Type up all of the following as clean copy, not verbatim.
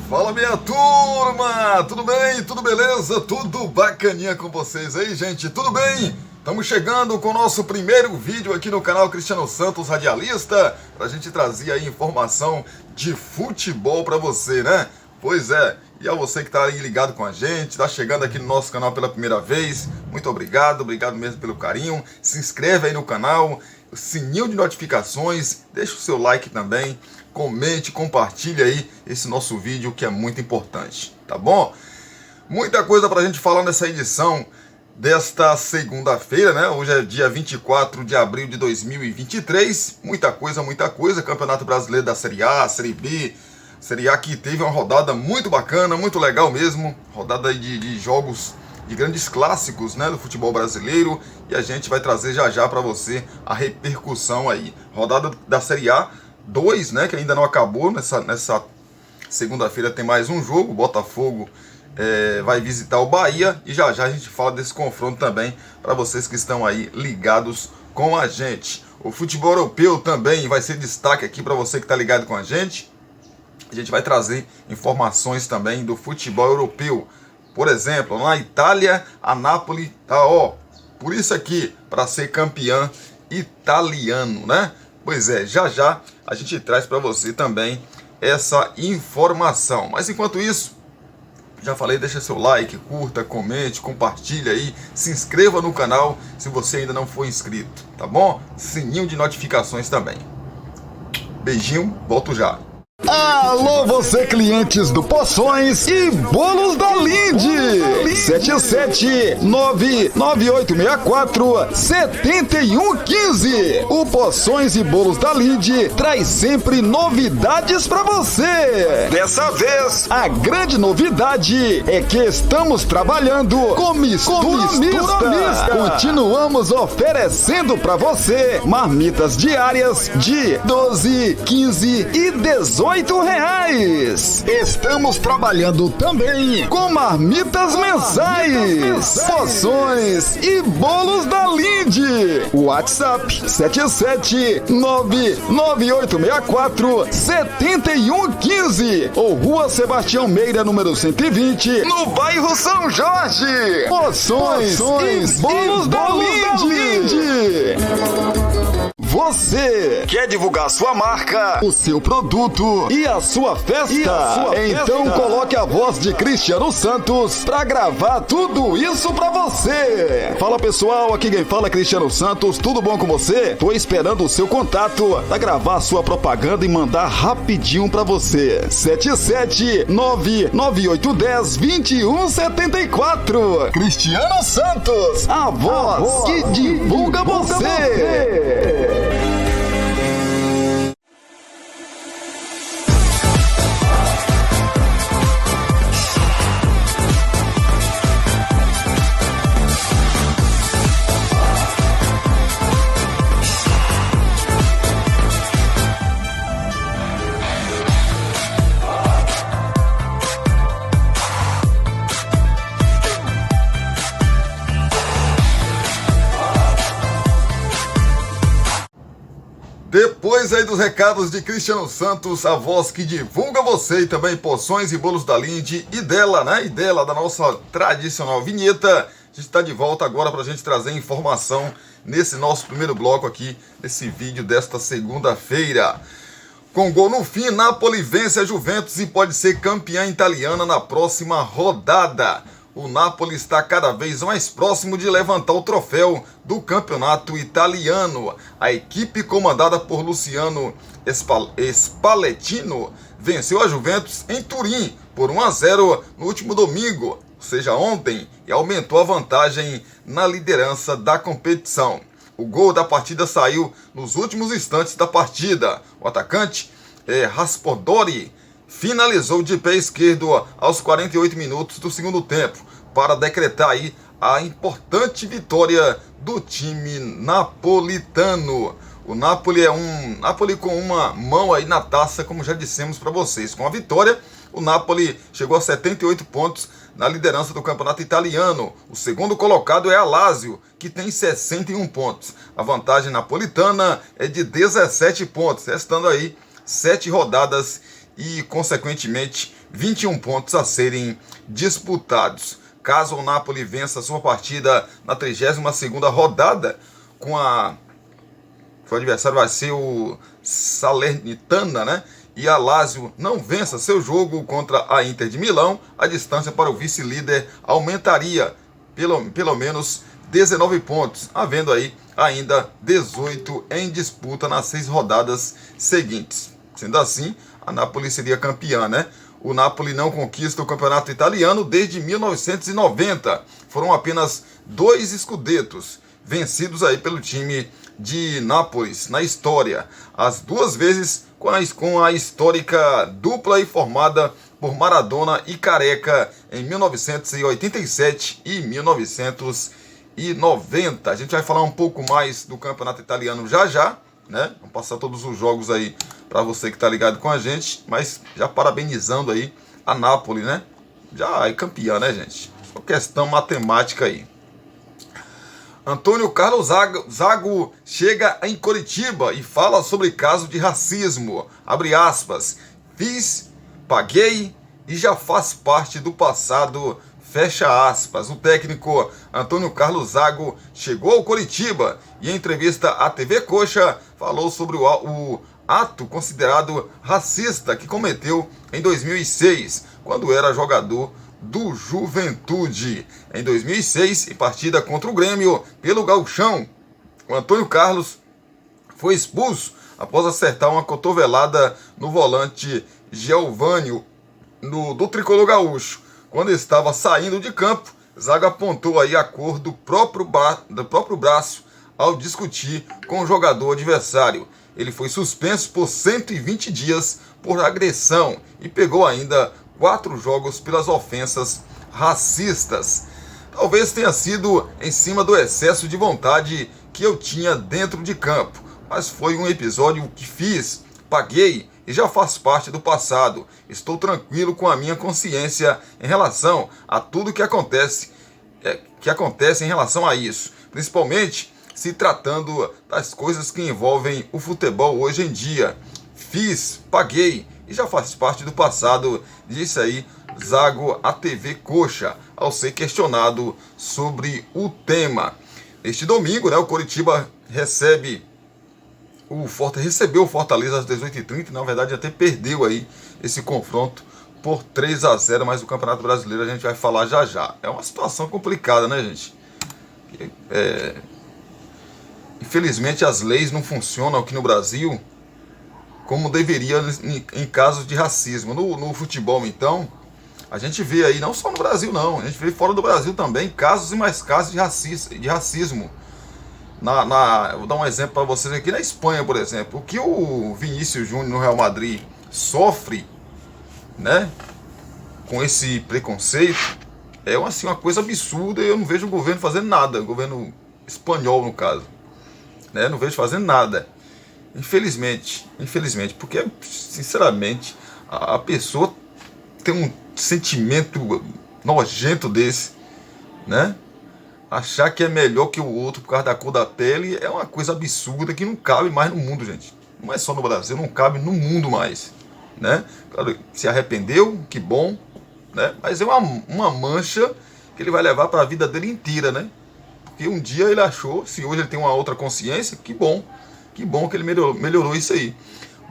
Fala, minha turma! Tudo bem? Tudo beleza? Tudo bacaninha com vocês aí, gente? Tudo bem? Estamos chegando com o nosso primeiro vídeo aqui no canal Cristiano Santos Radialista, pra gente trazer aí informação de futebol pra você, né? Pois é, e a você que tá aí ligado com a gente, tá chegando aqui no nosso canal pela primeira vez, muito obrigado mesmo pelo carinho. Se inscreve aí no canal, o sininho de notificações, deixa o seu like também, comente, compartilhe aí esse nosso vídeo que é muito importante, tá bom? Muita coisa pra gente falar nessa edição desta segunda-feira, né? Hoje é dia 24 de abril de 2023, muita coisa, Campeonato Brasileiro da Série A, Série B, Série A que teve uma rodada muito bacana, muito legal mesmo, rodada de jogos de grandes clássicos, né, do futebol brasileiro, e a gente vai trazer já para você a repercussão aí. Rodada da Série A 2, né, que ainda não acabou, nessa segunda-feira tem mais um jogo, Botafogo vai visitar o Bahia, e já a gente fala desse confronto também, para vocês que estão aí ligados com a gente. O futebol europeu também vai ser destaque aqui para você que está ligado com a gente. A gente vai trazer informações também do futebol europeu. Por exemplo, na Itália, a Napoli tá, por isso aqui, para ser campeã italiano, né? Pois é, já a gente traz para você também essa informação. Mas enquanto isso, já falei, deixa seu like, curta, comente, compartilha aí, se inscreva no canal se você ainda não for inscrito, tá bom? Sininho de notificações também. Beijinho, volto já. Alô, você clientes do Poções e Bolos da Linde, 77998647115. O Poções e Bolos da Linde traz sempre novidades pra você. Dessa vez, a grande novidade é que estamos trabalhando com mistura mista. Continuamos oferecendo pra você marmitas diárias de 12, 15 e 18 reais. Estamos trabalhando também com marmitas mensais, poções e bolos da Linde. WhatsApp 77998647115 ou Rua Sebastião Meira, número 120, no bairro São Jorge. Poções e bolos da Linde. Você quer divulgar sua marca, o seu produto e a sua festa? Então coloque a voz de Cristiano Santos pra gravar tudo isso pra você. Fala pessoal, aqui quem fala é Cristiano Santos, tudo bom com você? Tô esperando o seu contato pra gravar sua propaganda e mandar rapidinho pra você. 77998102174. Cristiano Santos, a voz que divulga você. Depois aí dos recados de Cristiano Santos, a voz que divulga você, e também Poções e Bolos da Linde, e dela, né? E dela, da nossa tradicional vinheta, a gente está de volta agora para a gente trazer informação nesse nosso primeiro bloco aqui, nesse vídeo desta segunda-feira. Com gol no fim, Napoli vence a Juventus e pode ser campeã italiana na próxima rodada. O Napoli está cada vez mais próximo de levantar o troféu do campeonato italiano. A equipe comandada por Luciano Spallettino venceu a Juventus em Turim por 1-0 no último domingo, ou seja, ontem, e aumentou a vantagem na liderança da competição. O gol da partida saiu nos últimos instantes da partida. O atacante, Raspadori, finalizou de pé esquerdo aos 48 minutos do segundo tempo para decretar aí a importante vitória do time napolitano. O Napoli Napoli com uma mão aí na taça, como já dissemos para vocês. Com a vitória, o Napoli chegou a 78 pontos na liderança do campeonato italiano. O segundo colocado é a Lazio, que tem 61 pontos. A vantagem napolitana é de 17 pontos, restando aí 7 rodadas e, consequentemente, 21 pontos a serem disputados. Caso o Napoli vença sua partida na 32ª rodada, o adversário vai ser o Salernitana, né? E a Lazio não vença seu jogo contra a Inter de Milão, a distância para o vice-líder aumentaria pelo menos 19 pontos, havendo aí ainda 18 em disputa nas 6 rodadas seguintes. Sendo assim, a Napoli seria campeã, né? O Napoli não conquista o campeonato italiano desde 1990. Foram apenas 2 scudettos vencidos aí pelo time de Nápoles na história. As 2 vezes com a histórica dupla formada por Maradona e Careca em 1987 e 1990. A gente vai falar um pouco mais do campeonato italiano já, né? Vamos passar todos os jogos aí para você que está ligado com a gente, mas já parabenizando aí a Napoli, né? Já é campeã, né, gente? Só questão matemática aí. Antônio Carlos Zago chega em Curitiba e fala sobre caso de racismo. Abre aspas. Fiz, paguei e já faz parte do passado. Fecha aspas. O técnico Antônio Carlos Zago chegou ao Curitiba e em entrevista à TV Coxa falou sobre o ato considerado racista que cometeu em 2006, quando era jogador do Juventude. Em 2006, em partida contra o Grêmio pelo Gauchão, o Antônio Carlos foi expulso após acertar uma cotovelada no volante Geovânio do tricolor gaúcho. Quando estava saindo de campo, Zago apontou aí a cor do próprio braço ao discutir com o jogador adversário. Ele foi suspenso por 120 dias por agressão e pegou ainda 4 jogos pelas ofensas racistas. Talvez tenha sido em cima do excesso de vontade que eu tinha dentro de campo, mas foi um episódio que fiz, paguei e já faz parte do passado. Estou tranquilo com a minha consciência em relação a tudo que acontece em relação a isso, principalmente se tratando das coisas que envolvem o futebol hoje em dia. Fiz, paguei e já faz parte do passado, disse aí Zago à TV Coxa, ao ser questionado sobre o tema. Neste domingo, né, o Coritiba recebeu o Fortaleza às 18h30, na verdade até perdeu aí esse confronto por 3-0, mas o Campeonato Brasileiro a gente vai falar já. É uma situação complicada, né, gente? Infelizmente as leis não funcionam aqui no Brasil como deveria em casos de racismo. No futebol, então, a gente vê aí, não só no Brasil não, a gente vê fora do Brasil também, casos e mais casos de racismo. Eu vou dar um exemplo para vocês aqui na Espanha, por exemplo. O que o Vinícius Júnior no Real Madrid sofre, né, com esse preconceito, é uma coisa absurda e eu não vejo o governo fazendo nada, o governo espanhol no caso, né, não vejo fazendo nada. Infelizmente, porque, sinceramente, a pessoa tem um sentimento nojento desse, né? Achar que é melhor que o outro por causa da cor da pele é uma coisa absurda que não cabe mais no mundo, gente. Não é só no Brasil, não cabe no mundo mais, né? Claro, se arrependeu, que bom, né? Mas é uma mancha que ele vai levar para a vida dele inteira, né? Porque um dia ele achou, se hoje ele tem uma outra consciência, que bom que ele melhorou isso aí.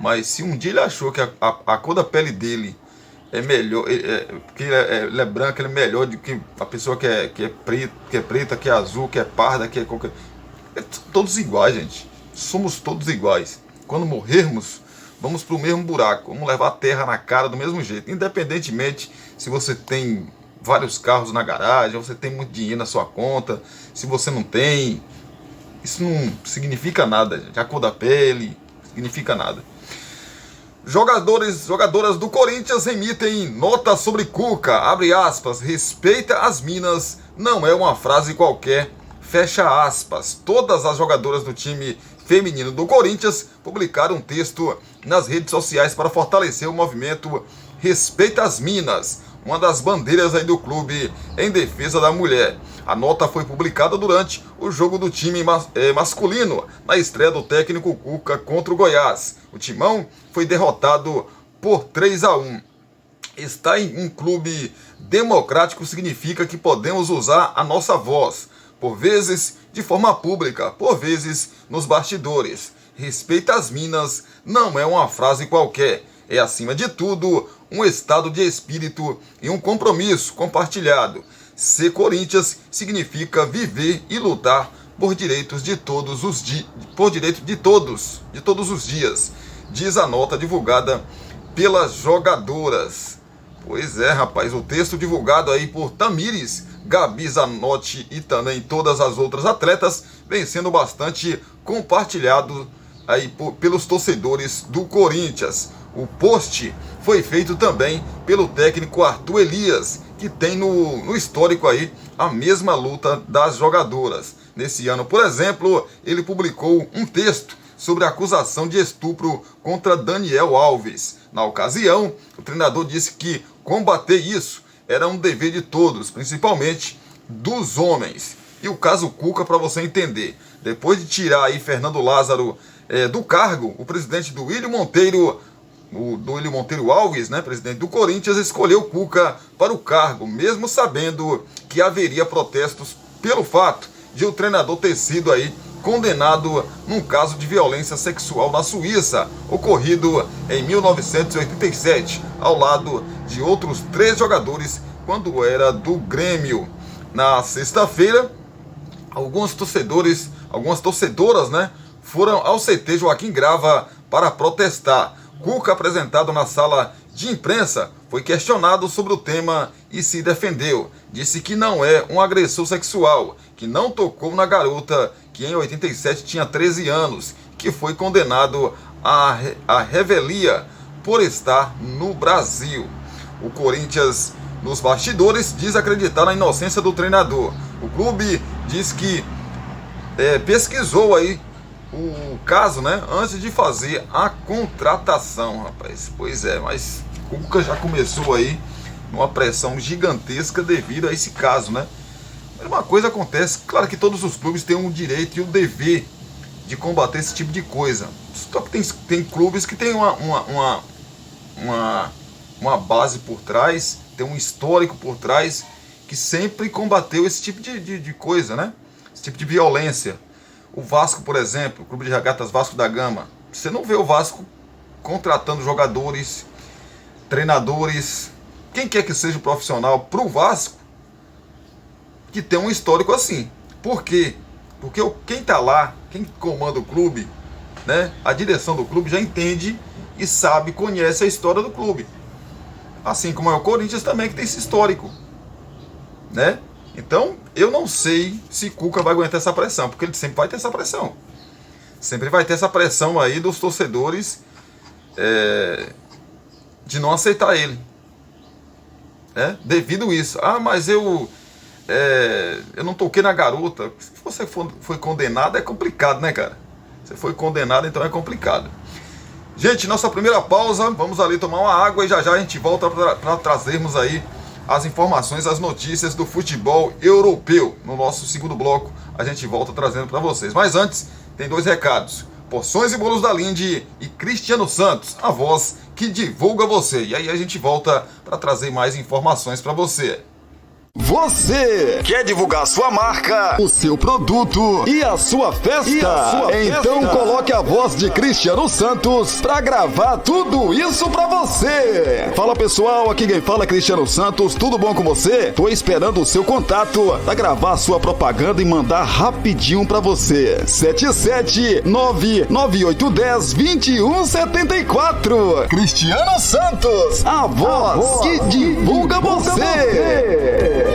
Mas se um dia ele achou que a cor da pele dele é melhor, porque ele é branco, ele é melhor do que a pessoa que é preta, que é azul, que é parda, que é qualquer... todos iguais, gente. Somos todos iguais. Quando morrermos, vamos para o mesmo buraco. Vamos levar a terra na cara do mesmo jeito. Independentemente se você tem vários carros na garagem, você tem muito dinheiro na sua conta, se você não tem... Isso não significa nada, gente. A cor da pele significa nada. Jogadoras do Corinthians emitem nota sobre Cuca. Abre aspas. Respeita as minas. Não é uma frase qualquer. Fecha aspas. Todas as jogadoras do time feminino do Corinthians publicaram um texto nas redes sociais para fortalecer o movimento Respeita as Minas, uma das bandeiras aí do clube em defesa da mulher. A nota foi publicada durante o jogo do time masculino, na estreia do técnico Cuca contra o Goiás. O Timão foi derrotado por 3-1. Estar em um clube democrático significa que podemos usar a nossa voz, por vezes de forma pública, por vezes nos bastidores. Respeita as minas não é uma frase qualquer, é acima de tudo um estado de espírito e um compromisso compartilhado. Ser Corinthians significa viver e lutar por direitos de todos os dias, diz a nota divulgada pelas jogadoras. Pois é, rapaz, o texto divulgado aí por Tamires, Gabi Zanotti e também todas as outras atletas vem sendo bastante compartilhado aí pelos torcedores do Corinthians. O post foi feito também pelo técnico Arthur Elias, que tem no histórico aí a mesma luta das jogadoras. Nesse ano, por exemplo, ele publicou um texto sobre a acusação de estupro contra Daniel Alves. Na ocasião, o treinador disse que combater isso era um dever de todos, principalmente dos homens. E o caso Cuca, para você entender, depois de tirar aí Fernando Lázaro do cargo, o presidente do William Monteiro Alves, né, presidente do Corinthians, escolheu Cuca para o cargo, mesmo sabendo que haveria protestos pelo fato de o treinador ter sido aí condenado num caso de violência sexual na Suíça, ocorrido em 1987, ao lado de outros 3 jogadores, quando era do Grêmio. Na sexta-feira, algumas torcedoras, né, foram ao CT Joaquim Grava para protestar. Cuca, apresentado na sala de imprensa, foi questionado sobre o tema e se defendeu. Disse que não é um agressor sexual, que não tocou na garota, que em 87 tinha 13 anos, que foi condenado à revelia por estar no Brasil. O Corinthians, nos bastidores, diz acreditar na inocência do treinador. O clube diz que pesquisou aí o caso, né, antes de fazer a contratação, rapaz. Pois é, mas o Cuca já começou aí numa pressão gigantesca devido a esse caso, né? Uma coisa acontece, claro que todos os clubes têm o direito e o dever de combater esse tipo de coisa. Só que tem clubes que têm uma base por trás, tem um histórico por trás, que sempre combateu esse tipo de coisa, né? Esse tipo de violência. O Vasco, por exemplo, o Clube de Regatas Vasco da Gama, você não vê o Vasco contratando jogadores, treinadores, quem quer que seja o profissional para o Vasco, que tem um histórico assim. Por quê? Porque quem está lá, quem comanda o clube, né, a direção do clube já entende e sabe, conhece a história do clube. Assim como é o Corinthians também, que tem esse histórico, né? Então, eu não sei se Cuca vai aguentar essa pressão, porque ele sempre vai ter essa pressão. Sempre vai ter essa pressão aí dos torcedores de não aceitar ele. Devido a isso. Ah, mas eu não toquei na garota. Se você foi condenado, é complicado, né, cara? Você foi condenado, então é complicado. Gente, nossa primeira pausa. Vamos ali tomar uma água e já a gente volta para trazermos aí as informações, as notícias do futebol europeu. No nosso segundo bloco, a gente volta trazendo para vocês. Mas antes, tem 2 recados. Porções e Bolos da Linde e Cristiano Santos, a voz que divulga você. E aí a gente volta para trazer mais informações para você. Você quer divulgar sua marca, o seu produto e a sua festa? Então coloque a voz de Cristiano Santos pra gravar tudo isso pra você. Fala pessoal, aqui quem fala é Cristiano Santos, tudo bom com você? Tô esperando o seu contato pra gravar sua propaganda e mandar rapidinho pra você. 77998102174. Cristiano Santos, a voz que divulga você.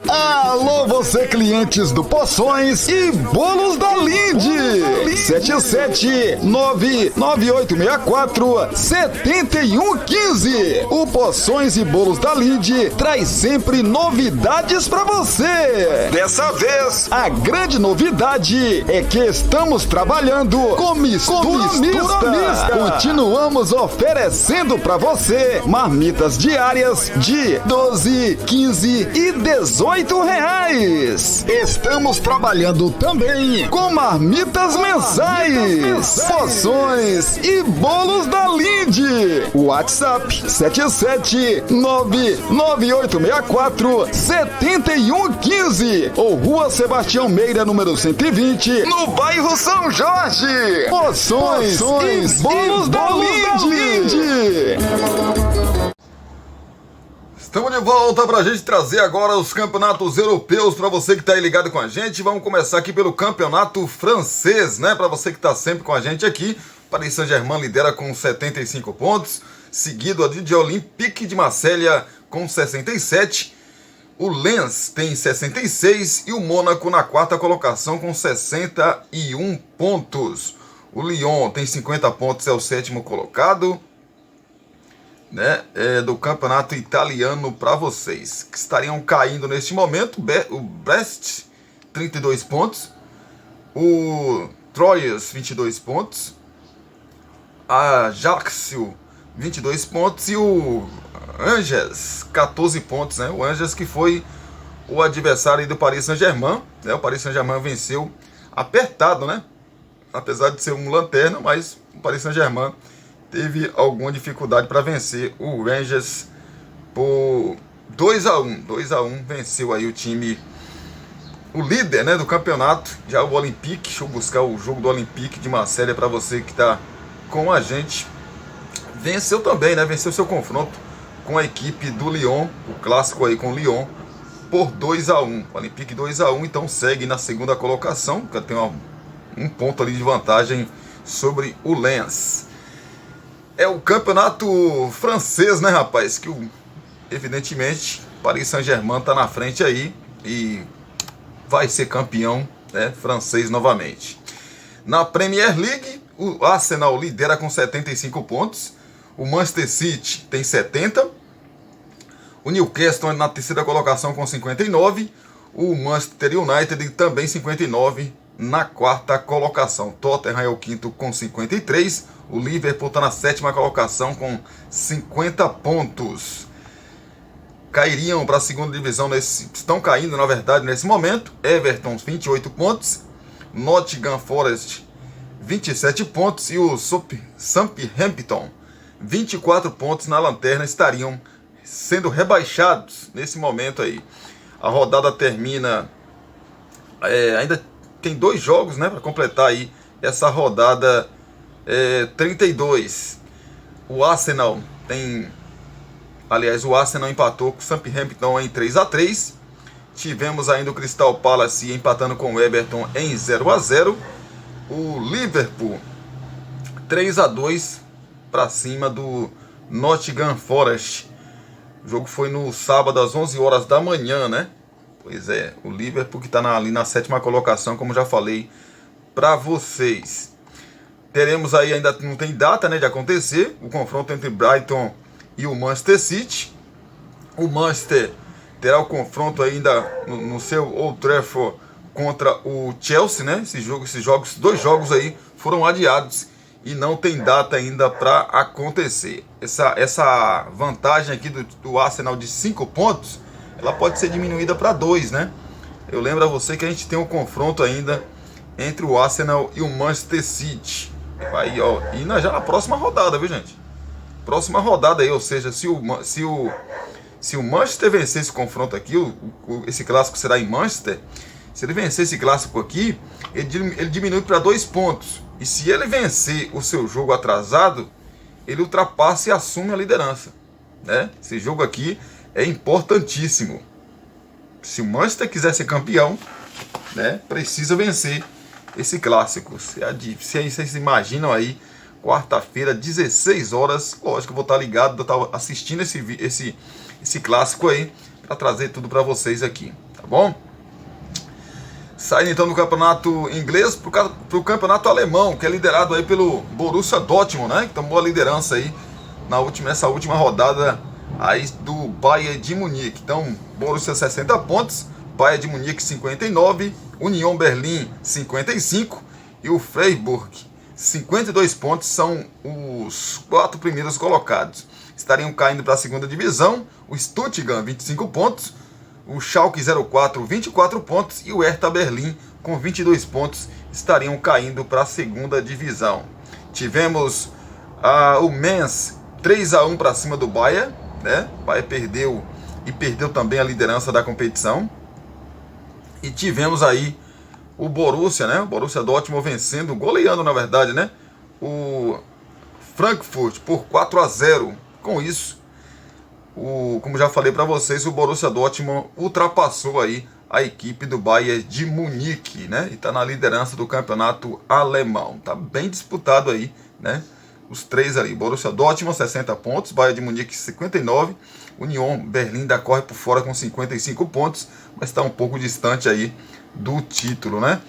Alô, você clientes do Porções e Bolos da Linde. 77998647115. 15. O Poções e Bolos da Linde traz sempre novidades para você. Dessa vez, a grande novidade é que estamos trabalhando com mistura mista. Continuamos oferecendo para você marmitas diárias de 12, 15 e 18 reais. Estamos trabalhando também com marmitas mensais, poções e bolos da Linde. WhatsApp 77998647115 ou Rua Sebastião Meira, número 120, no bairro São Jorge. Poções e bolos da Linde. Estamos de volta para a gente trazer agora os campeonatos europeus para você que está aí ligado com a gente. Vamos começar aqui pelo campeonato francês, né? Para você que está sempre com a gente aqui. Paris Saint-Germain lidera com 75 pontos, seguido de Olympique de Marselha com 67. O Lens tem 66 e o Mônaco na quarta colocação com 61 pontos. O Lyon tem 50 pontos, é o sétimo colocado, né, do campeonato italiano para vocês, que estariam caindo neste momento. O Brest, 32 pontos. O Troyes, 22 pontos. A Ajaccio, 22 pontos. E o Angers, 14 pontos, né? O Angers que foi o adversário do Paris Saint-Germain, né? O Paris Saint-Germain venceu apertado, né? Apesar de ser um lanterna, mas o Paris Saint-Germain teve alguma dificuldade para vencer o Rangers por 2-1. 2-1 venceu aí o time, o líder, né, do campeonato, já o Olympique. Deixa eu buscar o jogo do Olympique de Marselha para você que está com a gente. Venceu também, né? Venceu seu confronto com a equipe do Lyon, o clássico aí com o Lyon, por 2-1. O Olympique 2-1, então segue na segunda colocação, que tem um ponto ali de vantagem sobre o Lens. É o campeonato francês, né, rapaz? Que evidentemente Paris Saint-Germain está na frente aí e vai ser campeão, né, francês novamente. Na Premier League, o Arsenal lidera com 75 pontos. O Manchester City tem 70. O Newcastle na terceira colocação com 59. O Manchester United também 59 na quarta colocação. Tottenham é o quinto com 53. O Liverpool está na sétima colocação com 50 pontos. Cairiam para a segunda divisão, estão caindo na verdade nesse momento. Everton 28 pontos. Nottingham Forest 27 pontos. E o Southampton 24 pontos na lanterna, estariam sendo rebaixados nesse momento aí. A rodada termina, ainda tem 2 jogos, né, para completar aí essa rodada 32. O Arsenal o Arsenal empatou com o Southampton em 3-3. Tivemos ainda o Crystal Palace empatando com o Everton em 0-0. O Liverpool 3-2 para cima do Nottingham Forest. O jogo foi no sábado às 11 horas da manhã, né? Pois é, o Liverpool que está ali na sétima colocação, como já falei para vocês. Teremos aí, ainda não tem data, né, de acontecer, o confronto entre Brighton e o Manchester City. O Manchester terá o confronto ainda no seu Old Trafford contra o Chelsea, né? Esses 2 jogos aí foram adiados e não tem data ainda para acontecer. Essa vantagem aqui do Arsenal de 5 pontos, ela pode ser diminuída para 2, né? Eu lembro a você que a gente tem um confronto ainda entre o Arsenal e o Manchester City. Aí, ó, e já na próxima rodada, viu, gente? Próxima rodada aí, ou seja, se o Manchester vencer esse confronto aqui, esse clássico será em Manchester. Se ele vencer esse clássico aqui, ele diminui para 2 pontos. E se ele vencer o seu jogo atrasado, ele ultrapassa e assume a liderança, né? Esse jogo aqui é importantíssimo. Se o Manchester quiser ser campeão, né, precisa vencer esse clássico. Vocês imaginam aí, quarta-feira, 16 horas. Lógico, eu vou estar ligado, vou estar assistindo esse clássico aí, para trazer tudo para vocês aqui, tá bom? Saindo então do campeonato inglês para o campeonato alemão, que é liderado aí pelo Borussia Dortmund, né? Que tomou a liderança aí nessa última rodada aí do Bayern de Munique. Então, Borussia 60 pontos, Bayern de Munique 59, Union Berlim 55 e o Freiburg 52 pontos, são os 4 primeiros colocados. Estariam caindo para a segunda divisão o Stuttgart 25 pontos, o Schalke 04 24 pontos e o Hertha Berlim com 22 pontos estariam caindo para a segunda divisão. Tivemos o Mainz 3-1 para cima do Bayern, né? O Bayern perdeu também a liderança da competição. E tivemos aí o Borussia, né? O Borussia Dortmund vencendo, goleando na verdade, né? O Frankfurt por 4-0. Com isso, como já falei para vocês, o Borussia Dortmund ultrapassou aí a equipe do Bayern de Munique, né? E está na liderança do campeonato alemão. Tá bem disputado aí, né? Os 3 ali, Borussia Dortmund 60 pontos, Bayern de Munique 59, Union Berlim ainda corre por fora com 55 pontos, mas está um pouco distante aí do título, né?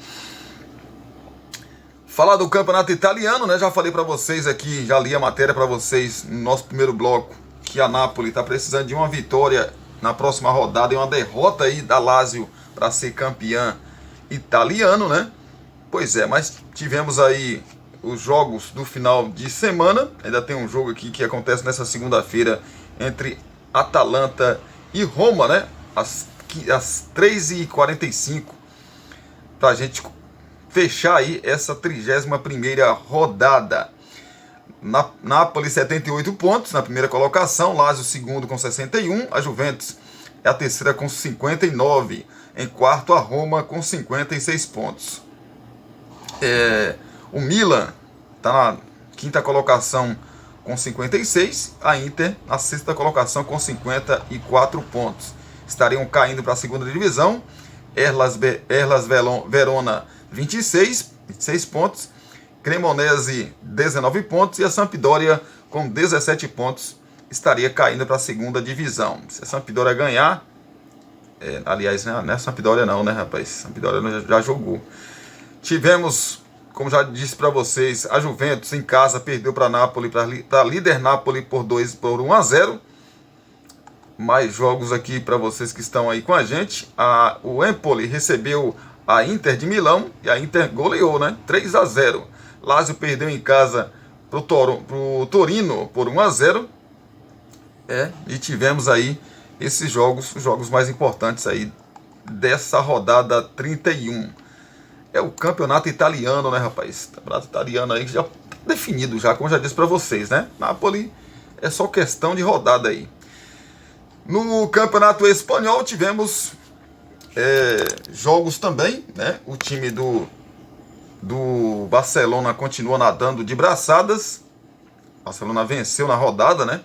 Falar do campeonato italiano, né? Já falei para vocês aqui, já li a matéria para vocês no nosso primeiro bloco, que a Napoli está precisando de uma vitória na próxima rodada e uma derrota aí da Lazio para ser campeã italiano, né? Pois é, mas tivemos aí os jogos do final de semana. Ainda tem um jogo aqui que acontece nessa segunda-feira entre Atalanta e Roma, né? Às 3h45, para a gente fechar aí essa 31ª rodada. Napoli 78 pontos na primeira colocação, Lazio segundo com 61, a Juventus é a terceira com 59, em quarto a Roma com 56 pontos. O Milan está na quinta colocação com 56, a Inter na sexta colocação com 54 pontos. Estariam caindo para a segunda divisão, Hellas Verona 26 pontos, Cremonese 19 pontos e a Sampdoria com 17 pontos estaria caindo para a segunda divisão. Se a Sampdoria ganhar, aliás, não é a Sampdoria não, né, rapaz? A Sampdoria já jogou. Tivemos, como já disse para vocês, a Juventus em casa perdeu para Napoli, para líder Napoli por 1-0. Mais jogos aqui para vocês que estão aí com a gente. O Empoli recebeu a Inter de Milão e a Inter goleou, né? 3-0. Lazio perdeu em casa pro Torino por 1-0. E tivemos aí esses jogos, os jogos mais importantes aí dessa rodada 31. É o campeonato italiano, né, rapaz? O campeonato italiano aí já definido, já, como já disse para vocês, né? Napoli é só questão de rodada aí. No campeonato espanhol tivemos jogos também, né? O time do Barcelona continua nadando de braçadas. Barcelona venceu na rodada, né?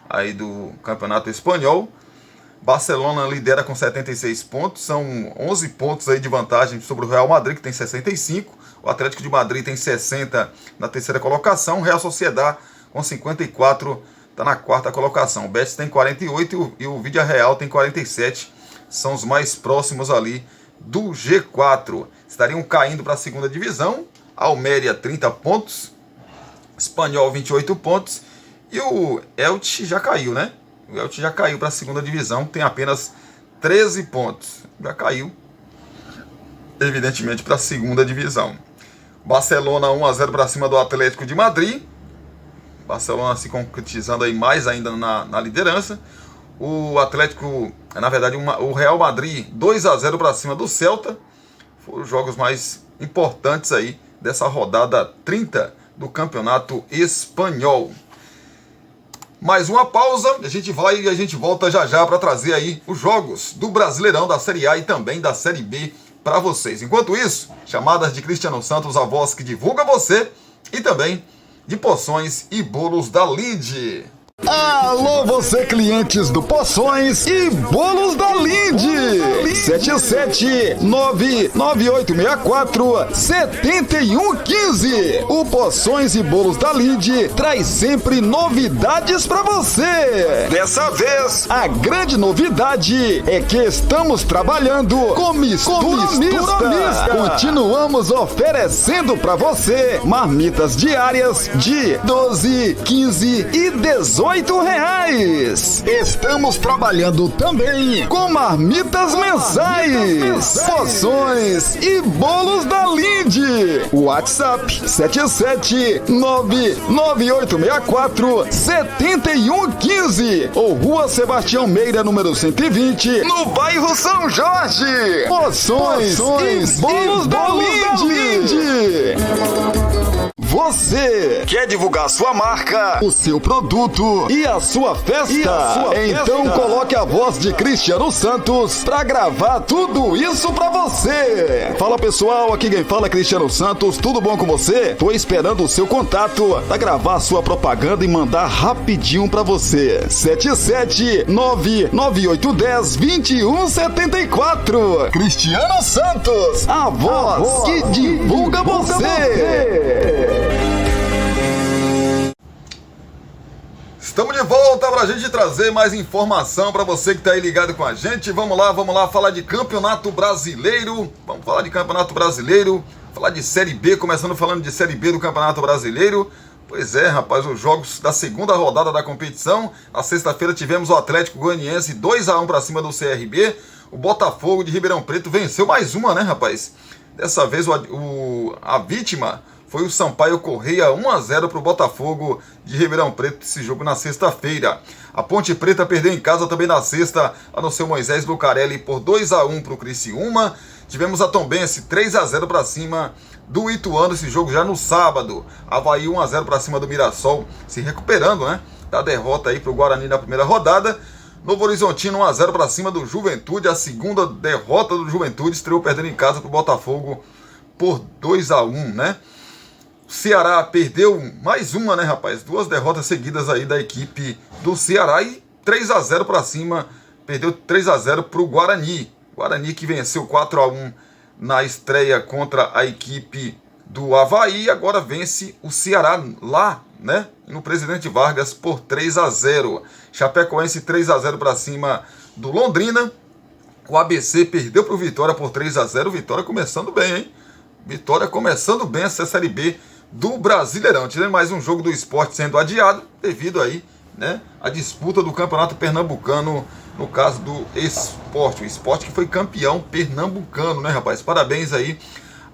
Aí do campeonato espanhol. Barcelona lidera com 76 pontos, são 11 pontos aí de vantagem sobre o Real Madrid, que tem 65. O Atlético de Madrid tem 60 na terceira colocação. O Real Sociedad com 54 está na quarta colocação. O Betis tem 48 e o Villarreal tem 47. São os mais próximos ali do G4. Estariam caindo para a segunda divisão. Almeria 30 pontos. Espanhol 28 pontos. E o Elche já caiu, né? O Elche já caiu para a segunda divisão. Tem apenas 13 pontos. Já caiu, evidentemente, para a segunda divisão. Barcelona 1-0 para cima do Atlético de Madrid. Barcelona se concretizando aí mais ainda na liderança. O Atlético, na verdade, o Real Madrid 2-0 para cima do Celta. Foram os jogos mais importantes aí dessa rodada 30 do Campeonato Espanhol. Mais uma pausa, a gente vai e a gente volta já para trazer aí os jogos do Brasileirão, da Série A e também da Série B para vocês. Enquanto isso, chamadas de Cristiano Santos, a voz que divulga você, e também de Poções e Bolos da Linde. Alô, você clientes do Poções e Bolos da Linde. 77998647115. O Poções e Bolos da Linde traz sempre novidades pra você. Dessa vez, a grande novidade é que estamos trabalhando com mistura mista. Continuamos oferecendo pra você marmitas diárias de 12, 15 e 18 R$18. Estamos trabalhando também com marmitas mensais, poções e bolos da Linde. WhatsApp 77998647115 ou Rua Sebastião Meira, número 120, no bairro São Jorge. Poções e bolos da Linde. Você quer divulgar sua marca, o seu produto e a sua festa? Então coloque a voz de Cristiano Santos pra gravar tudo isso pra você. Fala pessoal, aqui quem fala é Cristiano Santos, tudo bom com você? Tô esperando o seu contato pra gravar a sua propaganda e mandar rapidinho pra você. 77998102174. Cristiano Santos, a voz que divulga você. Estamos de volta pra gente trazer mais informação pra você que tá aí ligado com a gente. Vamos lá falar de Campeonato Brasileiro. Vamos falar de Campeonato Brasileiro, falar de Série B, começando falando de Série B do Campeonato Brasileiro. Pois é, rapaz, os jogos da segunda rodada da competição. Na sexta-feira tivemos o Atlético Goianiense 2-1 pra cima do CRB. O Botafogo de Ribeirão Preto venceu mais uma, né, rapaz? Dessa vez a vítima foi o Sampaio Correia, 1-0 para o Botafogo de Ribeirão Preto, esse jogo na sexta-feira. A Ponte Preta perdeu em casa também na sexta, a no seu Moisés Lucarelli por 2-1 para o Criciúma. Tivemos a Tombense 3-0 para cima do Ituano, esse jogo já no sábado. Avaí 1-0 para cima do Mirassol, se recuperando, né, da derrota aí para o Guarani na primeira rodada. Novo Horizontino 1-0 para cima do Juventude, a segunda derrota do Juventude, estreou perdendo em casa para o Botafogo por 2-1, né? O Ceará perdeu mais uma, né, rapaz? Duas derrotas seguidas aí da equipe do Ceará e 3-0 para cima, perdeu 3-0 para o Guarani. Guarani que venceu 4-1 na estreia contra a equipe do Avaí e agora vence o Ceará lá, né, no Presidente Vargas por 3-0. Chapecoense 3-0 para cima do Londrina. O ABC perdeu para o Vitória por 3-0. Vitória começando bem, hein? Vitória começando bem essa Série B do Brasileirão. Tivemos mais um jogo do Sport sendo adiado devido aí, né, a disputa do Campeonato Pernambucano, no caso do Sport. O Sport que foi campeão pernambucano, né, rapaz? Parabéns aí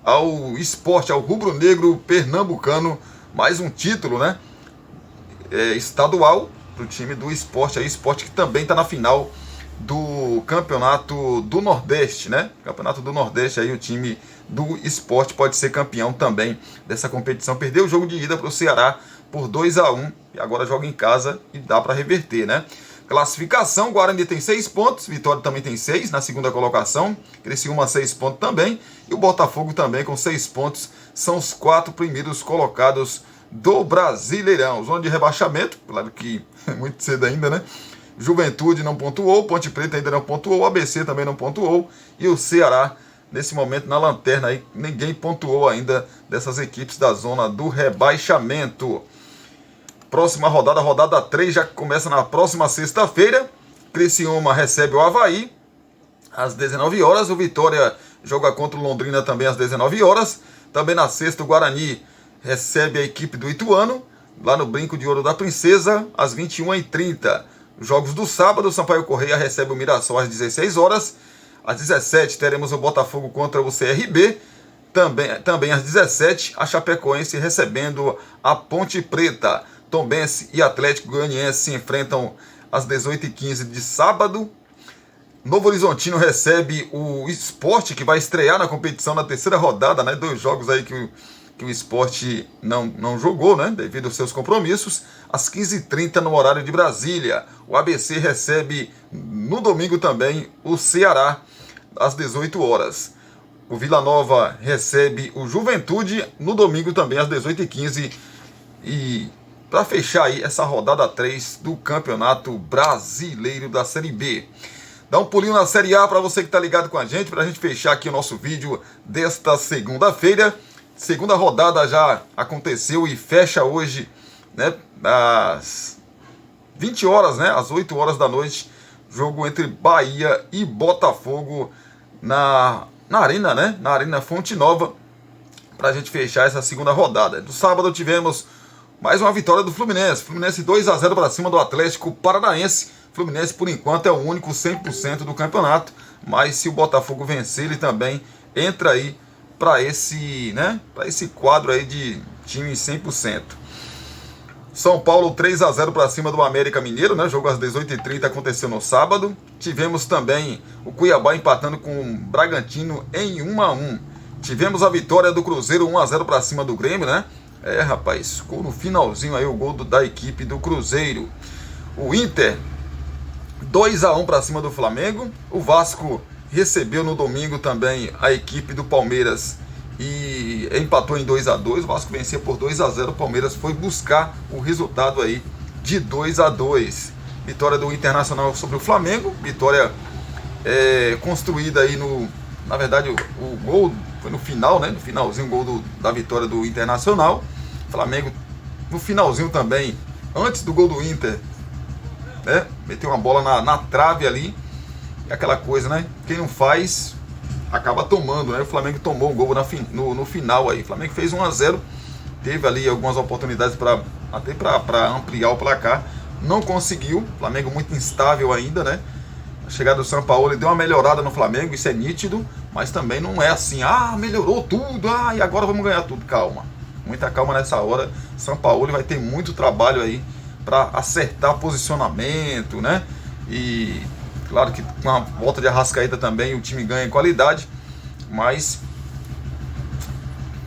ao Sport, ao rubro-negro pernambucano. Mais um título, né, estadual para o time do Sport. Aí, Sport que também está na final do Campeonato do Nordeste, né? Campeonato do Nordeste, aí o time do Sport pode ser campeão também dessa competição. Perdeu o jogo de ida para o Ceará por 2-1 e agora joga em casa e dá para reverter, né? Classificação, Guarani tem 6 pontos, Vitória também tem 6 na segunda colocação, Criciúma 6 pontos também e o Botafogo também com 6 pontos, são os 4 primeiros colocados do Brasileirão. Zona de rebaixamento, claro que é muito cedo ainda, né? Juventude não pontuou, Ponte Preta ainda não pontuou, ABC também não pontuou e o Ceará nesse momento na lanterna aí, ninguém pontuou ainda dessas equipes da zona do rebaixamento. Próxima rodada, rodada 3, já começa na próxima sexta-feira. Criciúma recebe o Avaí às 19 horas, o Vitória joga contra o Londrina também às 19 horas. Também na sexta o Guarani recebe a equipe do Ituano, lá no Brinco de Ouro da Princesa, às 21h30. Jogos do sábado, o Sampaio Correia recebe o Mirassol às 16 horas. Às 17 teremos o Botafogo contra o CRB. Também às 17, a Chapecoense recebendo a Ponte Preta. Tombense e Atlético Goianiense se enfrentam às 18h15 de sábado. Novo Horizontino recebe o Sport, que vai estrear na competição na terceira rodada, né? 2 jogos aí que o Sport não jogou, né, devido aos seus compromissos, às 15h30 no horário de Brasília. O ABC recebe no domingo também o Ceará, às 18 horas. O Vila Nova recebe o Juventude no domingo também, às 18h15. E para fechar aí essa rodada 3 do Campeonato Brasileiro da Série B. Dá um pulinho na Série A para você que está ligado com a gente, para a gente fechar aqui o nosso vídeo desta segunda-feira. Segunda rodada já aconteceu e fecha hoje, né, às 20 horas, né, às 8 horas da noite, jogo entre Bahia e Botafogo na Arena, né, na Arena Fonte Nova, para a gente fechar essa segunda rodada. No sábado tivemos Mais uma vitória do Fluminense. Fluminense 2-0 para cima do Atlético Paranaense. Fluminense, por enquanto, é o único 100% do campeonato. Mas se o Botafogo vencer, ele também entra aí para esse quadro aí de time 100%. São Paulo 3-0 para cima do América Mineiro, né? Jogo às 18h30 aconteceu no sábado. Tivemos também o Cuiabá empatando com o Bragantino em 1-1. Tivemos a vitória do Cruzeiro 1-0 para cima do Grêmio, né? Rapaz, ficou no finalzinho aí o gol da equipe do Cruzeiro. O Inter 2-1 para cima do Flamengo. O Vasco recebeu no domingo também a equipe do Palmeiras e empatou em 2-2. O Vasco vencia por 2-0. O Palmeiras foi buscar o resultado aí de 2-2. Vitória do Internacional sobre o Flamengo. Vitória construída aí na verdade o gol foi no final, né? No finalzinho, o gol da vitória do Internacional. Flamengo no finalzinho também, antes do gol do Inter, né? Meteu uma bola na trave ali. É aquela coisa, né? Quem não faz acaba tomando, né? O Flamengo tomou o gol no final aí. O Flamengo fez 1-0, teve ali algumas oportunidades para ampliar o placar, não conseguiu. O Flamengo muito instável ainda, né? A chegada do Sampaoli deu uma melhorada no Flamengo, isso é nítido, mas também não é assim, melhorou tudo, e agora vamos ganhar tudo. Calma, muita calma nessa hora. Sampaoli vai ter muito trabalho aí para acertar posicionamento, né? E claro que com a volta de Arrascaeta também o time ganha em qualidade, mas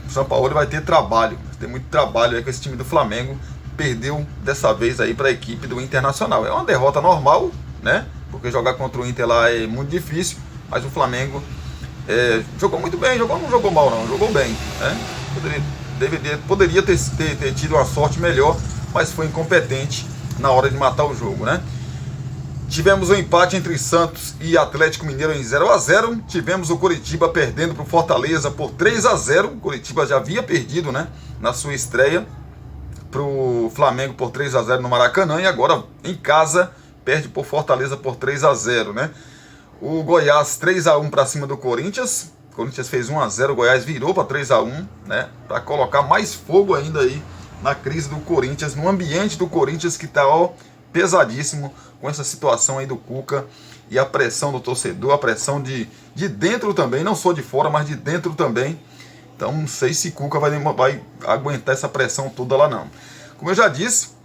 o Sampaoli vai ter trabalho, tem muito trabalho aí com esse time do Flamengo. Perdeu dessa vez aí para a equipe do Internacional. É uma derrota normal, né? Porque jogar contra o Inter lá é muito difícil, mas o Flamengo jogou muito bem, não jogou mal não, jogou bem, né? Poderia ter tido uma sorte melhor, mas foi incompetente na hora de matar o jogo, né? Tivemos um empate entre Santos e Atlético Mineiro em 0-0. Tivemos o Coritiba perdendo para o Fortaleza por 3-0. O Coritiba já havia perdido, né, na sua estreia para o Flamengo por 3-0 no Maracanã, e agora em casa perde por Fortaleza por 3-0, né? O Goiás 3-1 para cima do Corinthians. O Corinthians fez 1-0, o Goiás virou para 3-1, né? Para colocar mais fogo ainda aí na crise do Corinthians, no ambiente do Corinthians que está pesadíssimo com essa situação aí do Cuca e a pressão do torcedor, a pressão de dentro também, não só de fora, mas de dentro também. Então não sei se Cuca vai aguentar essa pressão toda lá não. Como eu já disse,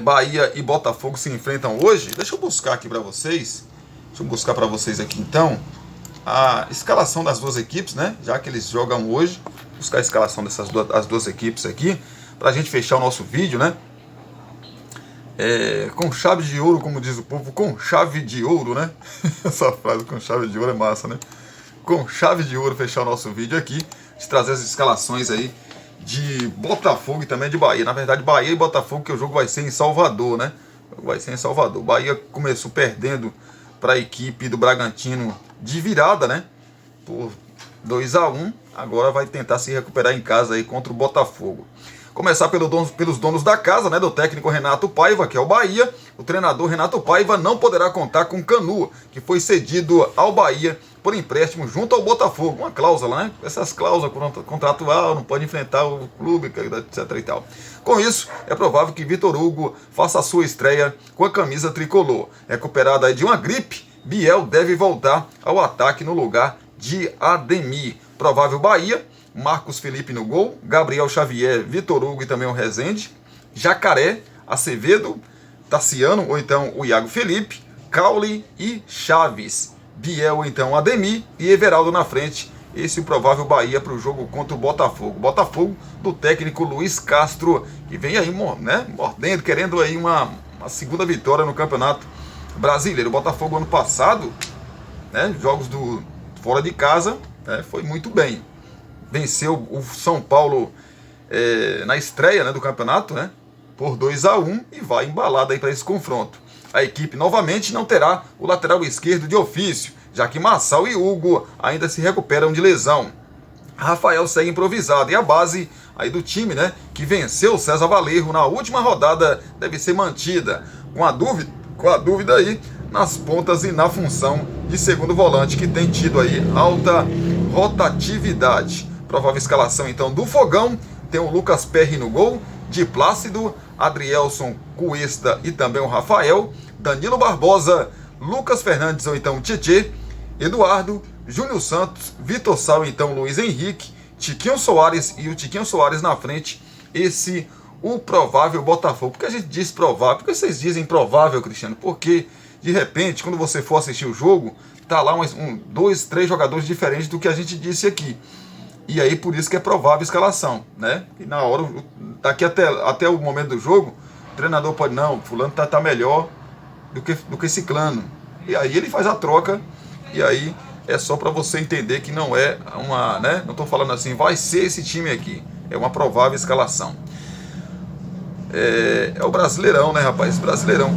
Bahia e Botafogo se enfrentam hoje. Deixa eu buscar aqui para vocês. Deixa eu buscar para vocês aqui então a escalação das duas equipes, né? Já que eles jogam hoje, buscar a escalação dessas duas equipes aqui para a gente fechar o nosso vídeo, né? Com chave de ouro, como diz o povo, com chave de ouro, né? Essa frase com chave de ouro é massa, né? Com chave de ouro fechar o nosso vídeo aqui, de trazer as escalações aí de Botafogo e também de Bahia. Na verdade, Bahia e Botafogo, que o jogo vai ser em Salvador, né? Vai ser em Salvador. Bahia começou perdendo para a equipe do Bragantino de virada, né? Por 2-1. Agora vai tentar se recuperar em casa aí contra o Botafogo. Começar pelos donos da casa, né, do técnico Renato Paiva, que é o Bahia. O treinador Renato Paiva não poderá contar com Canu, que foi cedido ao Bahia por empréstimo junto ao Botafogo. Uma cláusula, né? Essas cláusulas contratual, não pode enfrentar o clube, etc e tal. Com isso, é provável que Vitor Hugo faça a sua estreia com a camisa tricolor. Recuperado aí de uma gripe, Biel deve voltar ao ataque no lugar de Ademir. Provável Bahia: Marcos Felipe no gol, Gabriel Xavier, Vitor Hugo e também o Rezende, Jacaré, Acevedo, Tassiano ou então o Iago Felipe, Caule e Chaves, Biel ou então Ademir e Everaldo na frente. Esse é o provável Bahia para o jogo contra o Botafogo. Botafogo do técnico Luiz Castro, que vem aí, né, mordendo, querendo aí uma segunda vitória no Campeonato Brasileiro. O Botafogo ano passado, né, jogos fora de casa, né, foi muito bem. Venceu o São Paulo na estreia, né, do campeonato, né, por 2-1 e vai embalada aí para esse confronto. A equipe novamente não terá o lateral esquerdo de ofício, já que Marçal e Hugo ainda se recuperam de lesão. Rafael segue improvisado e a base aí do time, né, que venceu o César Valerro na última rodada, deve ser mantida, com a dúvida aí nas pontas e na função de segundo volante, que tem tido aí alta rotatividade. Provável escalação então do Fogão: tem o Lucas Perry no gol, Di Plácido, Adrielson, Cuesta e também o Rafael, Danilo Barbosa, Lucas Fernandes ou então Tietê, Eduardo, Júnior Santos, Vitor Sal, então Luiz Henrique, Tiquinho Soares e o Tiquinho Soares na frente. Esse o provável Botafogo. Por que a gente diz provável? Por que vocês dizem provável, Cristiano? Porque de repente, quando você for assistir o jogo, tá lá dois, três jogadores diferentes do que a gente disse aqui. E aí por isso que é provável a escalação, né? E na hora, daqui até o momento do jogo, o treinador pode, não, fulano tá melhor do que ciclano. E aí ele faz a troca, e aí é só para você entender que não é uma, né? Não tô falando assim, vai ser esse time aqui. É uma provável escalação. É o Brasileirão, né, rapaz? Brasileirão.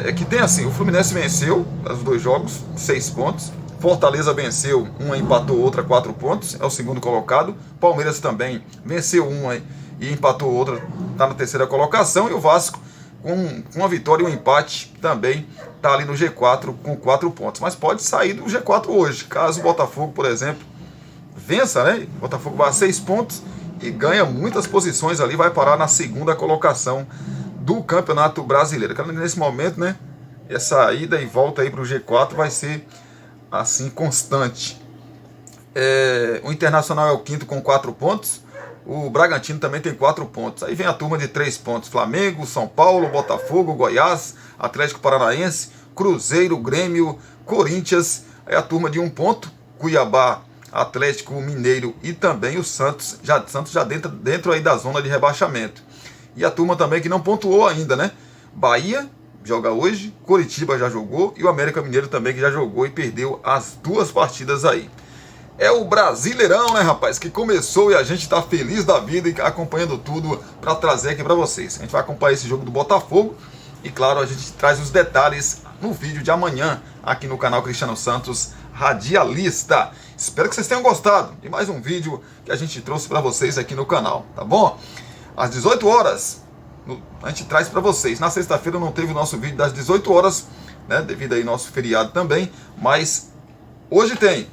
É que tem assim, o Fluminense venceu os 2 jogos, 6 pontos. Fortaleza venceu, uma empatou, outra 4 pontos, é o segundo colocado. Palmeiras também venceu uma e empatou outra, está na terceira colocação. E o Vasco, com uma vitória e um empate, também está ali no G4 com 4 pontos. Mas pode sair do G4 hoje, caso o Botafogo, por exemplo, vença, né? O Botafogo vai a 6 pontos e ganha muitas posições ali, vai parar na segunda colocação do Campeonato Brasileiro. Nesse momento, né? Essa ida e volta aí para o G4 vai ser assim constante. O Internacional é o quinto com 4 pontos. O Bragantino também tem 4 pontos. Aí vem a turma de 3 pontos: Flamengo, São Paulo, Botafogo, Goiás, Atlético Paranaense, Cruzeiro, Grêmio, Corinthians. Aí a turma de 1 ponto: Cuiabá, Atlético Mineiro e também o Santos já dentro aí da zona de rebaixamento. E a turma também que não pontuou ainda, né? Bahia joga hoje, Coritiba já jogou e o América Mineiro também, que já jogou e perdeu as 2 partidas aí. É o Brasileirão, né, rapaz, que começou e a gente tá feliz da vida e acompanhando tudo para trazer aqui para vocês. A gente vai acompanhar esse jogo do Botafogo e, claro, a gente traz os detalhes no vídeo de amanhã aqui no canal Cristiano Santos Radialista. Espero que vocês tenham gostado de mais um vídeo que a gente trouxe para vocês aqui no canal, tá bom? Às 18 horas, a gente traz para vocês. Na sexta-feira não teve o nosso vídeo das 18 horas, né, devido aí nosso feriado também, mas hoje tem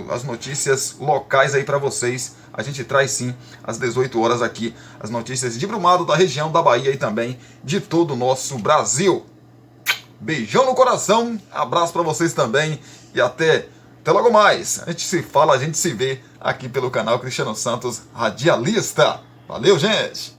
as notícias locais aí para vocês. A gente traz sim às 18 horas aqui as notícias de Brumado, da região da Bahia e também de todo o nosso Brasil. Beijão no coração, abraço para vocês também e até logo mais. A gente se fala, a gente se vê aqui pelo canal Cristiano Santos Radialista. Valeu, gente!